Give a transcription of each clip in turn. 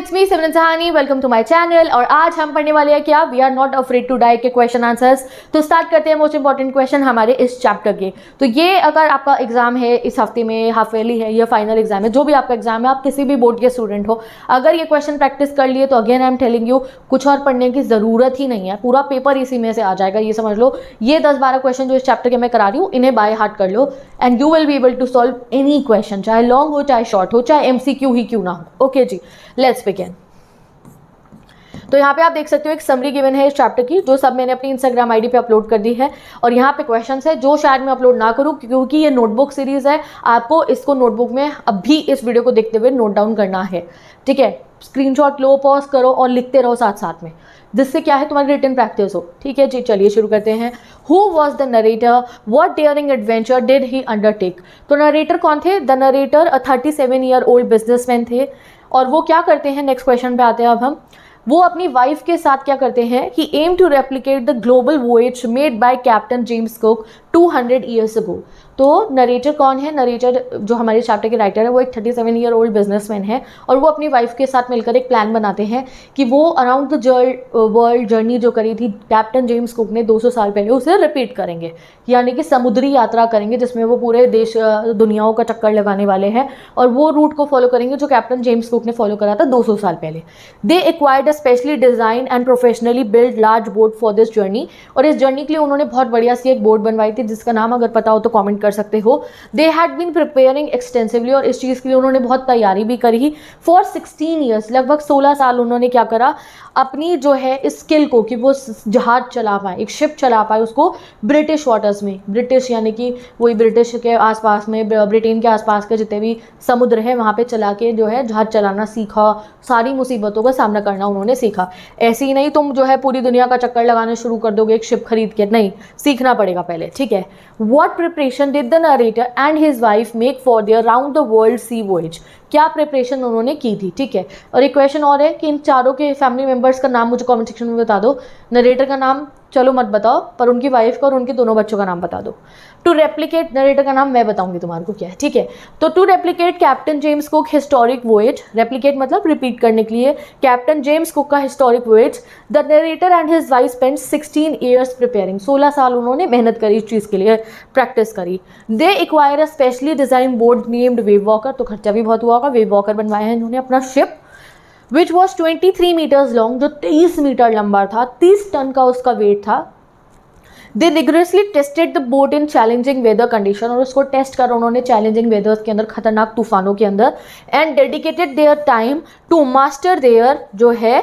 It's me Simran Sahani, welcome to my channel. और आज हम पढ़ने वाले हैं क्या, we are not afraid to die के क्वेश्चन आंसर्स। तो स्टार्ट करते हैं मोस्ट इंपॉर्टेंट क्वेश्चन हमारे इस चैप्टर के। तो ये अगर आपका एग्जाम है इस हफ्ते में, हाफ ईयरली है या फाइनल एग्जाम है, जो भी आपका एग्जाम है, आप किसी भी बोर्ड के स्टूडेंट हो, अगर ये क्वेश्चन प्रैक्टिस कर लिए तो again I am telling you, कुछ और पढ़ने की जरूरत ही नहीं है, पूरा पेपर इसी में से आ जाएगा। ये समझ लो, ये 10-12 क्वेश्चन जो इस चैप्टर के मैं करा रही हूँ, इन्हें बाय हार्ट कर लो and you will be able to solve any question, चाहे लॉन्ग हो, चाहे शॉर्ट हो, चाहे एमसीक्यू ही क्यों ना हो। Okay ji, let's begin. तो यहाँ पे आप देख सकते हो एक समरी गिवन है इस चैप्टर की, जो सब मैंने अपनी इंस्टाग्राम आईडी पे अपलोड कर दी है। और यहाँ पे क्वेश्चंस है जो शायद मैं अपलोड ना करूँ, क्योंकि ये नोटबुक सीरीज है। आपको इसको नोटबुक में अभी इस वीडियो को देखते हुए नोट डाउन करना है, ठीक है। स्क्रीनशॉट लो, पॉज करो और लिखते रहो साथ साथ में, जिससे क्या है तुम्हारी रिटन प्रैक्टिस हो, ठीक है जी। चलिए शुरू करते हैं। Who was the narrator, what daring adventure did he undertake. तो नरेटर कौन थे? The narrator 37 year old businessman थे। और वो क्या करते हैं, नेक्स्ट क्वेश्चन पे आते हैं अब हम। वो अपनी वाइफ के साथ क्या करते हैं, he aim to replicate the global voyage made by captain James Cook 200 years ago. तो नरेटर कौन है? नरेटर जो हमारे चैप्टर के राइटर है, वो एक 37 ईयर ओल्ड बिजनेसमैन है। और वो अपनी वाइफ के साथ मिलकर एक प्लान बनाते हैं कि वो अराउंड द वर्ल्ड जर्नी जो करी थी कैप्टन जेम्स कुक ने 200 साल पहले, उसे रिपीट करेंगे। यानी कि समुद्री यात्रा करेंगे, जिसमें वो पूरे देश दुनियाओं का चक्कर लगाने वाले हैं और वो रूट को फॉलो करेंगे जो कैप्टन जेम्स कुक ने फॉलो करा था 200 साल पहले। दे acquired a specially design and professionally build large boat for this journey. और इस जर्नी के लिए उन्होंने बहुत बढ़िया सी एक बोट बनवाई थी, जिसका नाम अगर पता हो तो कमेंट कर सकते हो। They had been preparing extensively, और इस चीज़ के लिए उन्होंने बहुत तैयारी भी करी फॉर 16 ईयर्स। लगभग 16 साल उन्होंने क्या करा, अपनी जो है स्किल को, कि वो जहाज चला पाए, एक शिप चला पाए, उसको ब्रिटिश वाटर्स में, ब्रिटिश यानी कि वही ब्रिटिश के आसपास में, ब्रिटेन के आसपास के जितने भी समुद्र है वहाँ पे चला के जो है जहाज चलाना सीखा। सारी मुसीबतों का सामना करना उन्होंने सीखा। ऐसे ही नहीं तुम जो है पूरी दुनिया का चक्कर लगाना शुरू कर दोगे एक शिप खरीद के, नहीं, सीखना पड़ेगा पहले, ठीक है। What preparation did the narrator and his wife make for their round the world sea voyage? क्या प्रिपरेशन उन्होंने की थी, ठीक है। और एक क्वेश्चन और है कि इन चारों के फैमिली मेंबर्स का नाम मुझे कमेंट सेक्शन में बता दो। नरेटर का नाम चलो मत बताओ, पर उनकी वाइफ का और उनके दोनों बच्चों का नाम बता दो। टू रेप्लिकेट, नरेटर का नाम मैं बताऊंगी तुम्हारे को क्या है, ठीक है। तो to replicate captain James Cook historic voyage, replicate मतलब रिपीट करने के लिए, कैप्टन जेम्स कुक का historic voyage, the narrator and his wife spend 16 years preparing. 16 साल उन्होंने मेहनत करी इस चीज़ के लिए, प्रैक्टिस करी। They acquire a specially design boat named Wave Walker, तो खर्चा भी बहुत हुआ होगा। वेव वॉकर बनवाया है इन्होंने अपना ship, which was 23 meters long, जो 23 मीटर लंबा था, 30 टन का उसका वेट था। They rigorously tested the boat in challenging weather condition, और उसको टेस्ट कर उन्होंने चैलेंजिंग वेदर्स के अंदर, खतरनाक तूफानों के अंदर। And dedicated their time to master their जो है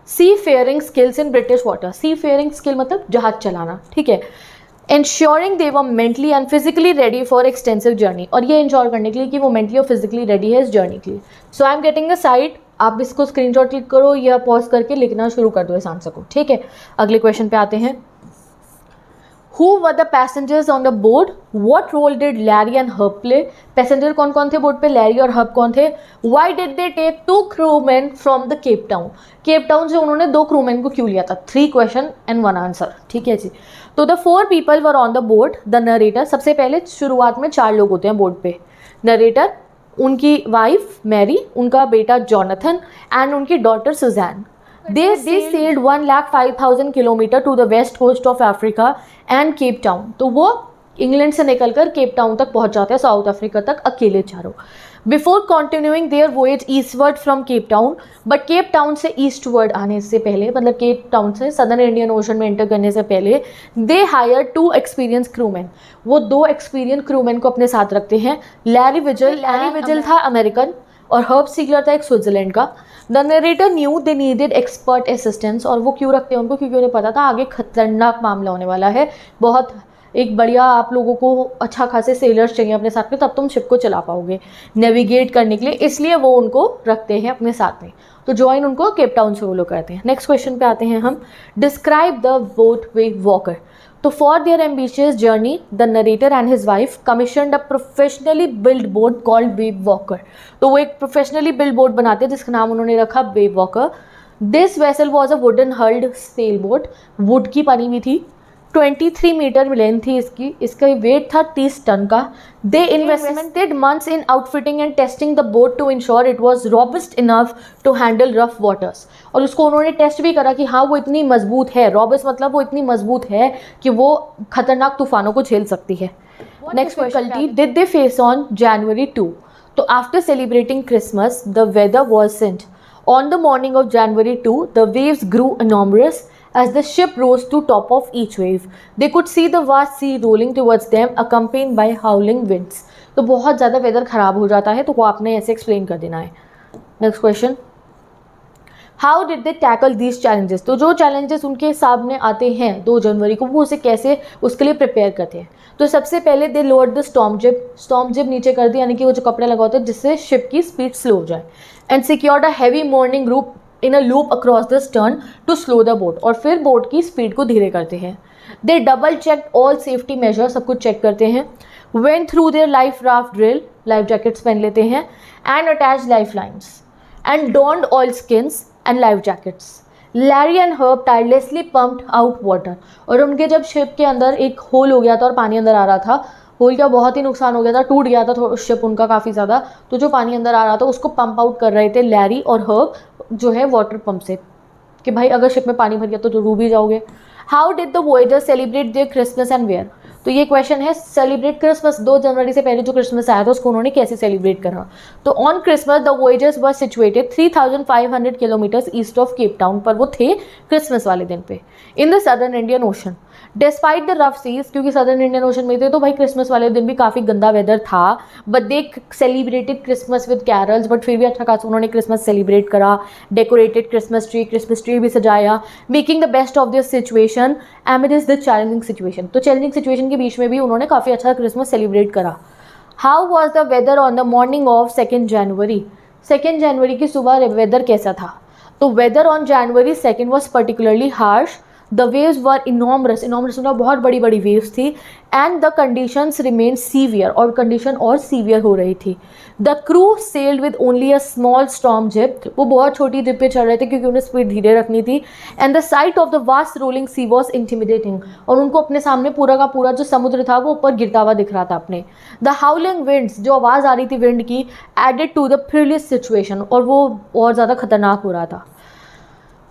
sea faring skills in British water. Sea faring skill मतलब जहाज चलाना, ठीक है। ensuring they were mentally and physically ready for extensive journey, और ये इंश्योर करने के लिए कि वो मेंटली और फिजिकली रेडी है इस जर्नी के लिए। So I am getting a side, आप इसको स्क्रीनशॉट क्लिक करो या पॉज करके लिखना शुरू कर दो इस आंसर को, ठीक है। अगले क्वेश्चन पे आते हैं। Who were the passengers on the boat? What role did Larry and Herb play? Passenger कौन कौन थे बोट पे, लैरी और हर्ब कौन थे? Why did they take 2 crewmen from the Cape Town? Cap Town से उन्होंने 2 crewmen को क्यों लिया था? 3 क्वेश्चन एंड 1 आंसर, ठीक है जी। तो the 4 people were on the boat. The narrator, सबसे पहले शुरुआत में 4 लोग होते हैं बोट पे। नरेटर, उनकी वाइफ मैरी, उनका बेटा जॉनथन एंड उनकी daughter Suzanne. They sailed 1,05,000 kilometre to the west coast of Africa and Cape Town. तो वो इंग्लैंड से निकलकर केप टाउन तक पहुंच जाते हैं, साउथ अफ्रीका तक, अकेले चारों। Before continuing their voyage eastward from Cape Town, but Cape Town से ईस्टवर्ड आने से पहले, मतलब केप टाउन से सदर्न इंडियन ओशन में एंटर करने से पहले, दे हायर 2 एक्सपीरियंस क्रूमैन। वो 2 एक्सपीरियंस क्रूमैन को अपने साथ रखते हैं। लैरी विजल था अमेरिकन और हर्ब सीगलर था एक स्विट्जरलैंड का। The narrator new they needed expert assistance, और वो क्यों रखते हैं उनको, क्योंकि उन्हें पता था आगे खतरनाक मामला होने वाला है, बहुत एक बढ़िया, आप लोगों को अच्छा खासे सेलर्स चाहिए अपने साथ में, तब तुम शिप को चला पाओगे नेविगेट करने के लिए, इसलिए वो उनको रखते हैं अपने साथ में। तो ज्वाइन उनको केप टाउन से वो लोग करते हैं। नेक्स्ट क्वेश्चन पे आते हैं हम। Describe the boat Wave Walker. तो for their ambitious journey the narrator and his wife commissioned a professionally build boat called Wave Walker. तो वो एक प्रोफेशनली बिल्ड बोट बनाते हैं जिसका नाम उन्होंने रखा wave walker. This vessel was a wooden hulled sail boat, would की बनी हुई थी, 23 मीटर लेंथ थी इसकी, इसका वेट था 30 टन का। They invested months in outfitting and testing the boat to ensure it was robust enough to handle rough waters. और उसको उन्होंने टेस्ट भी करा कि हाँ वो इतनी मजबूत है, रॉबस्ट मतलब वो इतनी मजबूत है कि वो खतरनाक तूफानों को झेल सकती है। Next difficulty did they face on January 2? तो after celebrating Christmas the weather worsened. On the morning of January 2, the waves grew enormous as the ship rose to top of each wave. They could see the vast sea rolling towards them, accompanied by howling winds. तो बहुत ज़्यादा weather ख़राब हो जाता है, तो वो आपने ऐसे एक्सप्लेन कर देना है। Next question, how did they tackle these challenges? तो जो चैलेंजेस उनके सामने आते हैं 2 जनवरी को, वो उसे कैसे उसके लिए प्रिपेयर करते हैं? तो सबसे पहले दे लोअर्ड द स्टॉर्म जिप नीचे कर दी, यानी कि वो जो कपड़े लगा होते हैं जिससे शिप की स्पीड स्लो हो जाए। And secured a heavy morning group in a loop across the stern to slow the boat. और फिर बोट की स्पीड को धीरे करते हैं। They double check all safety measure, सब कुछ चेक करते हैं। Went through their life raft drill, life jackets पहन लेते हैं। And attach life lines and donned oil skins and life jackets. Larry and Herb tirelessly pumped out water. और उनके जब शिप के अंदर एक होल हो गया था और पानी अंदर आ रहा था, होल का बहुत ही नुकसान हो गया था, टूट गया था शिप उनका काफ़ी ज़्यादा, तो जो पानी अंदर आ रहा था उसको पंप आउट कर रहे थे लैरी और हर्ब जो है वाटर पंप से, कि भाई अगर शिप में पानी भर गया तो डूब ही जाओगे। How did the voyagers celebrate their Christmas and where? तो ये क्वेश्चन है, सेलिब्रेट क्रिसमस 2 जनवरी से पहले जो क्रिसमस आया था उसको उन्होंने कैसे सेलिब्रेट करा? तो on Christmas the voyagers were situated 3500 kilometres east of Cape Town, पर वो थे क्रिसमस वाले दिन पे, in the southern Indian ocean. Despite the rough seas, क्योंकि सदर्न इंडियन ओशन में थे तो भाई क्रिसमस वाले दिन भी काफ़ी गंदा वेदर था, but they celebrated Christmas with carols, but फिर भी अच्छा खासा उन्होंने क्रिसमस सेलिब्रेट करा। डेकोरेटेड क्रिसमस ट्री भी सजाया, making the best of this situation amid is the challenging situation. तो चैलेंजिंग सिचुएशन के बीच में भी उन्होंने काफ़ी अच्छा क्रिसमस सेलिब्रेट करा। How was the weather on the morning of 2 January? 2 जनवरी की सुबह वेदर कैसा था? तो weather on January 2 was particularly harsh. The waves were enormous मतलब बहुत बड़ी बड़ी वेव्स थी। And the conditions remain severe, और कंडीशन और सीवियर हो रही थी। The crew sailed with only a small storm zip, वो बहुत छोटी जिप पे चल रहे थे क्योंकि उन्हें स्पीड धीरे रखनी थी। And the sight of the vast rolling sea was intimidating, और उनको अपने सामने पूरा का पूरा जो समुद्र था वो ऊपर गिरता हुआ दिख रहा था अपने। द हाउलिंग विंड्स, जो आवाज़ आ रही थी विंड की, एडेड टू द पीरियस सिचुएशन, और वो और ज़्यादा खतरनाक हो रहा था।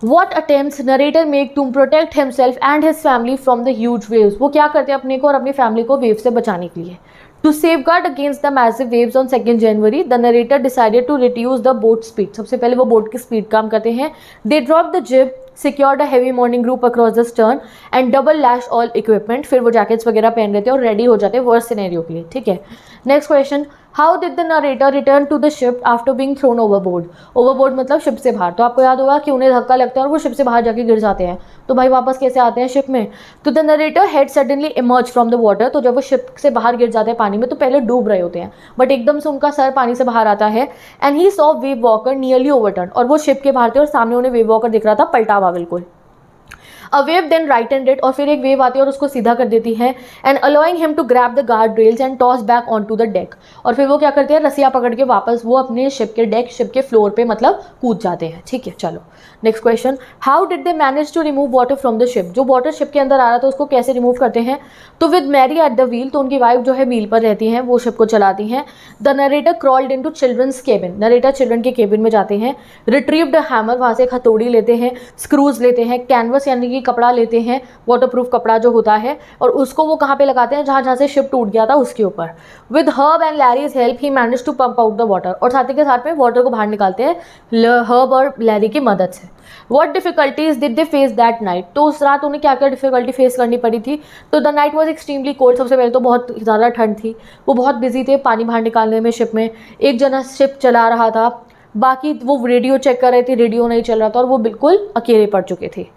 What attempts narrator make to protect himself and his family from the huge waves? वो क्या करते हैं अपने को और अपनी फैमिली को वेव से बचाने के लिए? To safeguard against the massive waves on 2 January, the narrator decided to reduce the boat speed. सबसे पहले वो बोट की स्पीड कम करते हैं। They dropped the jib, secured a heavy morning group across the stern and double lash all equipment. फिर वो jackets वगैरह पहन लेते हैं और रेडी हो जाते हैं वर्स्ट सिनेरियो के लिए, ठीक है। Next question, how did the narrator return to the ship after being thrown overboard? Overboard मतलब शिप से बाहर। तो आपको याद होगा कि उन्हें धक्का लगता है और वो शिप से बाहर जाके गिर जाते हैं, तो भाई वापस कैसे आते हैं शिप में? तो the narrator had suddenly emerge from the water, तो जब वो शिप से बाहर गिर जाते हैं पानी में तो पहले डूब रहे होते हैं, बट एकदम से उनका सर पानी से बाहर आता है। And he saw wave walker nearly overturn, और वो शिप के बाहर थे और सामने उन्हें वेव वॉकर दिख रहा था पलटा हुआ बिल्कुल। A wave then right handed, और फिर एक वेव आती है और उसको सीधा कर देती है। And allowing him to grab the guard rails and toss back on to the deck, और फिर वो क्या करते हैं, रस्सियाँ पकड़ के वापस वो अपने शिप के डेक, शिप के फ्लोर पे मतलब कूद जाते हैं, ठीक है। चलो next question, how did they manage to remove water from the ship? जो वाटर शिप के अंदर आ रहा था उसको कैसे रिमूव करते हैं? तो with Mary at the wheel, तो उनकी वाइफ जो है व्हील पर रहती हैं, वो शिप को चलाती हैं। The narrator crawled into children's cabin, narrator children के केबिन में जाते हैं। रिट्रीव्ड अ हैमर, वहाँ से एक हथौड़ी लेते हैं। स्क्रूज लेते हैं। कैनवस यानी कि कपड़ा लेते हैं, वाटरप्रूफ कपड़ा जो होता है, और उसको वो कहाँ पे लगाते हैं, जहाँ जहाँ से शिप टूट गया था उसके ऊपर। With Herb and Larry's help he manage to pump out the water, और साथ ही के साथ में वाटर को बाहर निकालते हैं हर्ब और लैरी की मदद से। What difficulties did they face that night? तो उस रात उन्हें क्या क्या डिफिकल्टी फेस करनी पड़ी थी? तो the night was extremely cold, सबसे पहले तो बहुत ज़्यादा ठंड थी, वो बहुत बिजी थे पानी बाहर निकालने में शिप में। एक जना शिप चला रहा था, बाकी वो रेडियो चेक कर रहे थे, रेडियो नहीं चल रहा था और वो बिल्कुल अकेले पड़ चुके थे।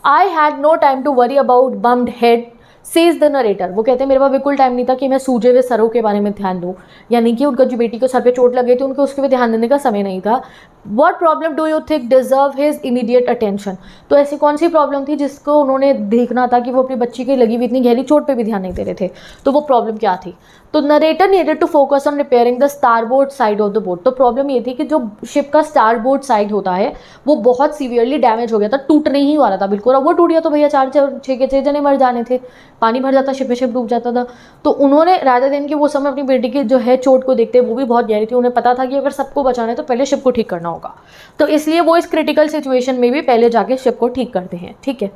I had no time to worry about bumped head says the narrator, वो कहते हैं मेरे पास बिल्कुल टाइम नहीं था कि मैं सूजे हुए सरों के बारे में ध्यान दूँ, यानी कि उनका जो बेटी को सर पे चोट लगी थी उनको उसके पे ध्यान देने का समय नहीं था। What problem do you think deserve his immediate attention? तो ऐसी कौन सी प्रॉब्लम थी जिसको उन्होंने देखना था कि वो अपनी बच्ची की लगी हुई इतनी गहरी चोट पे भी ध्यान नहीं दे रहे थे? तो वो प्रॉब्लम क्या थी? तो narrator needed to focus on repairing the starboard side of the boat. तो प्रॉब्लम ये थी कि जो शिप का स्टारबोर्ड साइड होता है वो बहुत सीवियरली डैमेज हो गया था, टूटने ही वाला था बिल्कुल। अब वो टूट गया तो भैया 4-6 जने मर जाने थे, पानी भर जाता, शिप डूब जाता था। तो उन्होंने राजा दिन की वो समय अपनी बेटी की जो है चोट को देखते, वो भी बहुत गहरी थी, उन्हें पता था कि अगर सबको बचाना है तो पहले शिप को ठीक करना होगा। तो इसलिए वो इस क्रिटिकल सिचुएशन में भी पहले जाके शिप को ठीक करते हैं। ठीक है,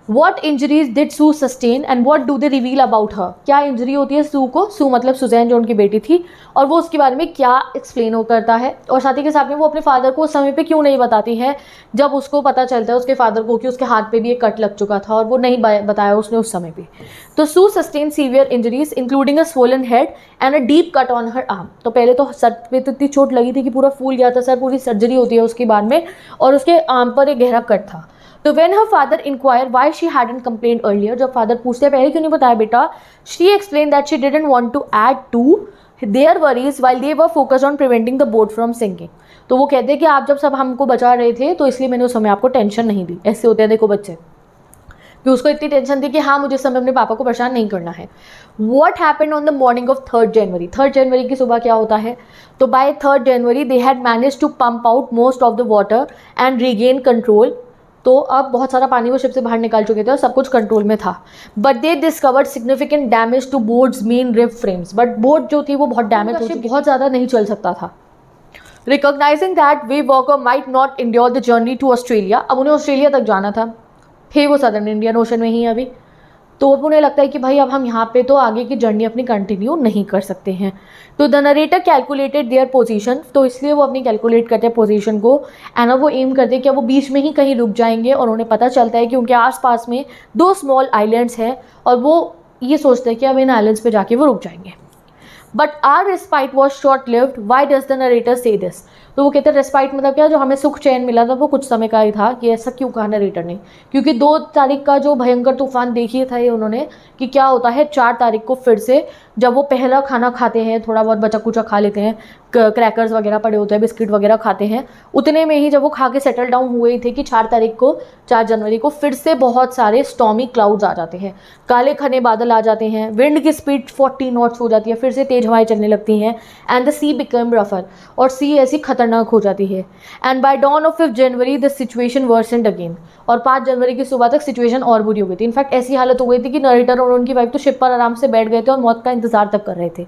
What injuries did Sue sustain and what do they reveal about her? क्या इंजरी होती है सू को? सू मतलब सुजैन जो उनकी बेटी थी, और वो उसके बारे में क्या एक्सप्लेन करता है, और साथ ही के साथ में वो अपने फादर को उस समय पे क्यों नहीं बताती है जब उसको पता चलता है उसके फादर को कि उसके हाथ पे भी एक कट लग चुका था और वो नहीं बताया उसने उस समय पे। तो Sue sustain severe injuries including a swollen head and a deep cut on her arm. तो पहले तो सर पे तो इतनी चोट लगी थी कि पूरा फूल गया था सर, पूरी सर्जरी होती है उसके बाद में, और उसके आर्म पर एक गहरा कट था। तो when her father inquired why she hadn't complained earlier, जब फादर पूछते पहले क्यों नहीं बताया बेटा, she explained that she didn't want to add to their worries while they were focused on preventing the boat from sinking। तो वो कहते हैं कि आप जब सब हमको बचा रहे थे तो इसलिए मैंने उस समय आपको टेंशन नहीं दी। ऐसे होते हैं देखो बच्चे, कि उसको इतनी टेंशन थी कि हाँ मुझे इस समय अपने पापा को परेशान नहीं करना है। What happened on the morning of 3rd January? 3rd जनवरी की सुबह क्या होता है? तो by 3rd January they had managed to pump out most of the water and regain control। तो अब बहुत सारा पानी वो शिप से बाहर निकाल चुके थे और सब कुछ कंट्रोल में था। But they discovered significant damage to boat's main rib frames. But boat जो थी वो बहुत डैमेज हो चुकी, बहुत ज़्यादा नहीं चल सकता था। Recognizing that Wavewalker might not endure the journey to Australia. अब उन्हें ऑस्ट्रेलिया तक जाना था, थे वो सदर्न इंडियन ओशन में ही अभी, तो उन्हें लगता है कि भाई अब हम यहाँ पे तो आगे की जर्नी अपनी कंटिन्यू नहीं कर सकते हैं। तो the narrator calculated their position, तो इसलिए वो अपनी कैलकुलेट करते हैं पोजीशन को, एंड वो एम करते हैं कि वो बीच में ही कहीं रुक जाएंगे, और उन्हें पता चलता है कि उनके आसपास में 2 स्मॉल आइलैंड्स हैं और वो ये सोचते हैं कि अब इन आइलैंड्स पे जाके वो रुक जाएंगे। But our respite was short lived, why does the narrator say this? तो वो कहते हैं रेस्पाइट मतलब क्या, जो हमें सुख चैन मिला था वो कुछ समय का ही था। कि ऐसा क्यों कहा नरेटर ने? क्योंकि 2 तारीख का जो भयंकर तूफान देखिए था ये उन्होंने, कि क्या होता है 4 तारीख को फिर से जब वो पहला खाना खाते हैं, थोड़ा बहुत बचा कुचा खा लेते हैं, क्रैकर्स वगैरह पड़े होते हैं, बिस्किट वगैरह खाते हैं, उतने में ही जब वो खा के सेटल डाउन हुए ही थे कि 4 जनवरी को फिर से बहुत सारे स्टॉर्मी क्लाउड्स आ जाते हैं, काले घने बादल आ जाते हैं, विंड की स्पीड 40 नॉट्स हो जाती है, फिर से तेज हवाएं चलने लगती हैं, एंड द सी बिकम रफर, और सी ऐसी खतरनाक हो जाती है। And by dawn of 5 January the situation worsened again, और 5 जनवरी की सुबह तक सिचुएशन और बुरी हो गई थी। इनफैक्ट ऐसी हालत हो गई थी कि नरेटर और उनकी वाइफ तो शिप पर आराम से बैठ गए थे और मौत का इंतजार तक कर रहे थे।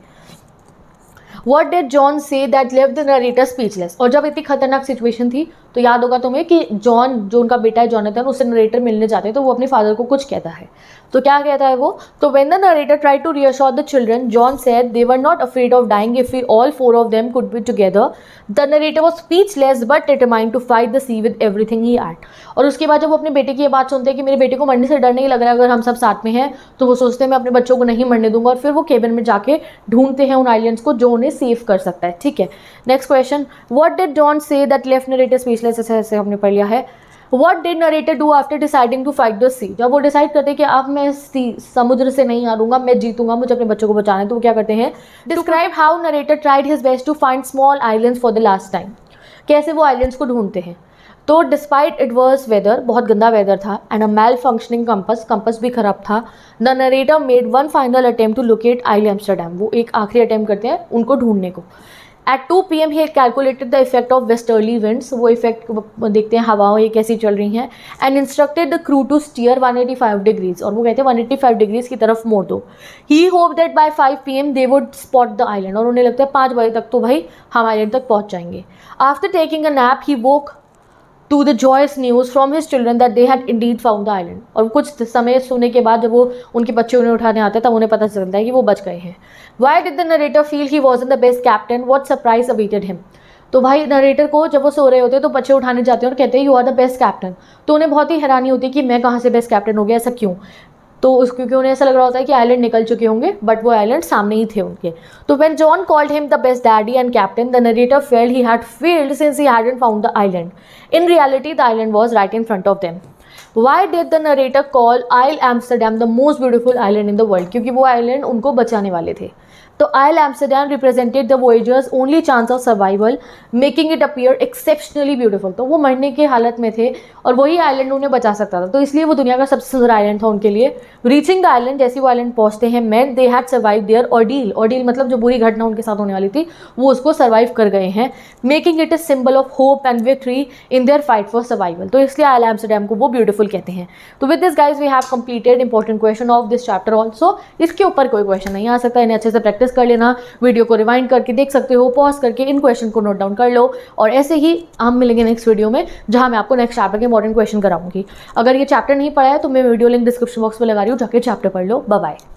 What did John say that left the narrator speechless? और जब इतनी खतरनाक सिचुएशन थी तो याद होगा तुम्हें कि जॉन, जो उनका बेटा है जॉनथन, उससे नरेटर मिलने जाते हैं तो वो अपने फादर को कुछ कहता है। तो क्या कहता है वो? तो when the narrator tried to reassure the children, John said they were not afraid of dying if we all 4 of them could be together. The narrator was speechless but determined to fight the sea with everything he had. और उसके बाद जब वो अपने बेटे की ये बात सुनते हैं कि मेरे बेटे को मरने से डर नहीं लग रहा है अगर हम सब साथ में हैं, तो वो सोचते हैं मैं अपने बच्चों को नहीं मरने दूंगा, और फिर वो केबिन में जाके ढूंढते हैं उन आइलैंड्स को जो उन्हें सेव कर सकता है। ठीक है, next question, what did John say that left narrator speechless? ऐसे हमने पढ़ लिया है। What did narrator do after deciding to fight the sea? जब वो डिसाइड करते हैं कि अब मैं समुद्र से नहीं हारूंगा, मैं जीतूंगा, मुझे अपने बच्चों को बचाना है, तो वो क्या करते हैं? Describe how narrator tried his best to find small islands for the last time. कैसे वो आइलैंड्स को ढूंढते हैं? तो डिस्पाइट एडवर्स वेदर, बहुत गंदा वेदर था, and a malfunctioning compass भी खराब था, the narrator made one final attempt to locate Ile Amsterdam. वो एक आखिरी अटेम्प्ट करते हैं उनको ढूंढने को। At 2 PM he calculated the effect of westerly winds, वो इफेक्ट देखते हैं हवाओं ये कैसी चल रही हैं, and instructed the crew to steer 185 degrees, और वो कहते हैं 185 डिग्रीज की तरफ मोड़ दो। He hoped that by 5 PM they would spot the island, और उन्हें लगता है 5 बजे तक तो भाई हम आइलैंड तक पहुँच जाएंगे। After taking a nap he woke to the joyous news from his children that they had indeed found the island, और कुछ समय सोने के बाद जब वो उनके बच्चे उन्हें उठाने आते हैं तब उन्हें पता चलता है कि वो बच गए हैं। Why did the narrator feel he wasn't the best captain? What surprise awaited him? तो भाई नरेटर को जब वो सो रहे होते हैं तो बच्चे उठाने जाते हैं और कहते हैं you are the best captain, तो उन्हें बहुत ही हैरानी होती है कि मैं कहाँ से बेस्ट कैप्टन हो गया, ऐसा क्यों? तो क्योंकि उन्हें ऐसा लग रहा होता है कि आइलैंड निकल चुके होंगे, बट वो आइलैंड सामने ही थे उनके। तो when John called him the best daddy and captain, the narrator failed he had failed since he hadn't found the island. In reality the island was right in front of them. Why did the narrator call Ile Amsterdam the most beautiful island in the world? क्योंकि वो island उनको बचाने वाले थे। तो Ile Amsterdam represented the voyagers only chance of survival making it appear exceptionally beautiful. तो वो मरने की हालत में थे और वही आइलैंड उन्हें बचा सकता था, तो इसलिए वो दुनिया का सबसे सुंदर आइलैंड था उनके लिए। रीचिंग द आइलैंड, जैसे वो आइलैंड पहुंचते हैं, मेंट दे हैड सर्वाइव देयर ऑर्डील। ऑर्डील मतलब जो बुरी घटना उनके साथ होने वाली थी वो उसको सर्वाइव कर गए हैं। Making it a symbol of hope and victory in their fight for survival. तो इसलिए आयल एम्स्टरडैम को वो ब्यूटीफुल कहते हैं। तो with this guys we have completed important question of this chapter also. इसके ऊपर कोई क्वेश्चन नहीं आ सकता, इन्हें अच्छे से प्रैक्टिस कर लेना, वीडियो को रिवाइंड करके देख सकते हो, पॉज करके इन क्वेश्चन को नोट डाउन कर लो। और ऐसे ही हम मिलेंगे नेक्स्ट वीडियो में जहां मैं आपको नेक्स्ट चैप्टर के इंपॉर्टेंट क्वेश्चन कराऊंगी। अगर ये चैप्टर नहीं पढ़ा है तो मैं वीडियो लिंक डिस्क्रिप्शन बॉक्स में लगा रही हूँ, जाके चैप्टर पढ़ लो। Bye bye.